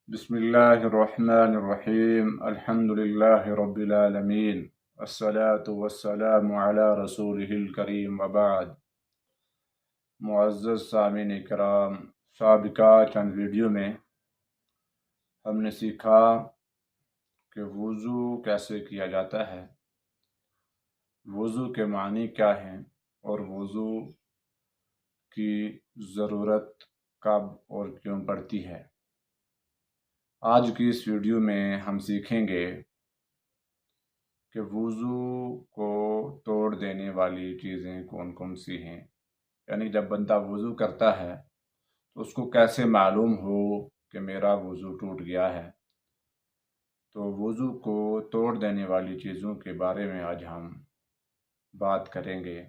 بسم اللہ الرحمن الرحیم الحمد للہ رب العالمین والصلاة والسلام علی رسولہ الکریم وبعد۔ معزز سامعین کرام، سابقہ چند ویڈیو میں ہم نے سیکھا کہ وضو کیسے کیا جاتا ہے، وضو کے معنی کیا ہیں اور وضو کی ضرورت کب اور کیوں پڑتی ہے۔ آج کی اس ویڈیو میں ہم سیکھیں گے کہ وضو کو توڑ دینے والی چیزیں کون کون سی ہیں، یعنی جب بندہ وضو کرتا ہے تو اس کو کیسے معلوم ہو کہ میرا وضو ٹوٹ گیا ہے۔ تو وضو کو توڑ دینے والی چیزوں کے بارے میں آج ہم بات کریں گے۔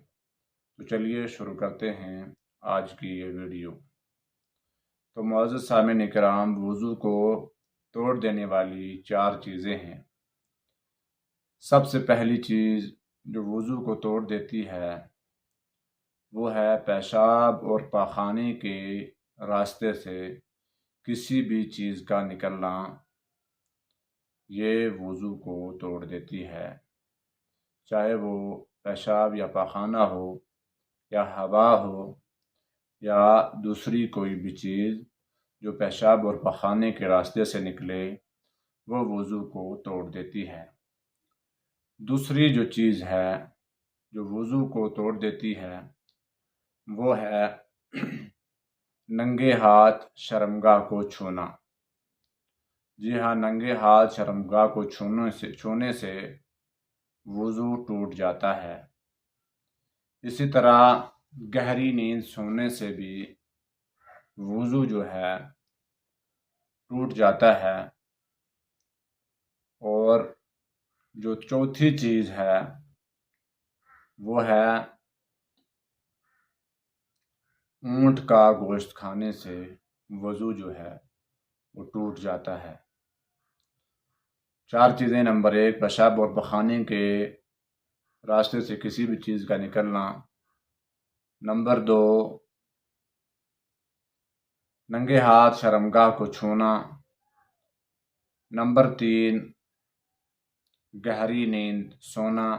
تو چلیے شروع کرتے ہیں آج کی یہ ویڈیو۔ تو معزز سامعین کرام، وضو کو توڑ دینے والی 4 چیزیں ہیں۔ سب سے پہلی چیز جو وضو کو توڑ دیتی ہے وہ ہے پیشاب اور پاخانے کے راستے سے کسی بھی چیز کا نکلنا، یہ وضو کو توڑ دیتی ہے، چاہے وہ پیشاب یا پاخانہ ہو یا ہوا ہو یا دوسری کوئی بھی چیز جو پیشاب اور پاخانے کے راستے سے نکلے، وہ وضو کو توڑ دیتی ہے۔ دوسری جو چیز ہے جو وضو کو توڑ دیتی ہے وہ ہے ننگے ہاتھ شرمگاہ کو چھونا۔ جی ہاں، ننگے ہاتھ شرمگاہ کو چھونے سے وضو ٹوٹ جاتا ہے۔ اسی طرح گہری نیند سونے سے بھی وضو جو ہے ٹوٹ جاتا ہے۔ اور جو چوتھی چیز ہے وہ ہے اونٹ کا گوشت کھانے سے وضو جو ہے وہ ٹوٹ جاتا ہے۔ 4 چیزیں: نمبر 1 پیشاب اور پاخانے کے راستے سے کسی بھی چیز کا نکلنا، نمبر 2 ننگے ہاتھ شرمگاہ کو چھونا، نمبر 3 گہری نیند سونا،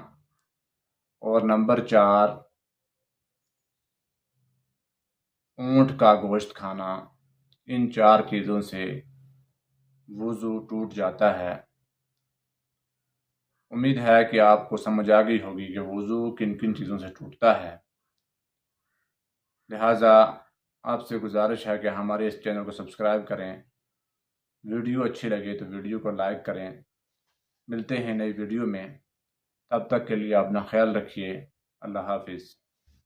اور نمبر 4 اونٹ کا گوشت کھانا۔ ان 4 چیزوں سے وضو ٹوٹ جاتا ہے۔ امید ہے کہ آپ کو سمجھ آ گئی ہوگی کہ وضو کن کن چیزوں سے ٹوٹتا ہے۔ لہٰذا آپ سے گزارش ہے کہ ہمارے اس چینل کو سبسکرائب کریں، ویڈیو اچھی لگے تو ویڈیو کو لائک کریں۔ ملتے ہیں نئی ویڈیو میں، تب تک کے لیے اپنا خیال رکھیے۔ اللہ حافظ۔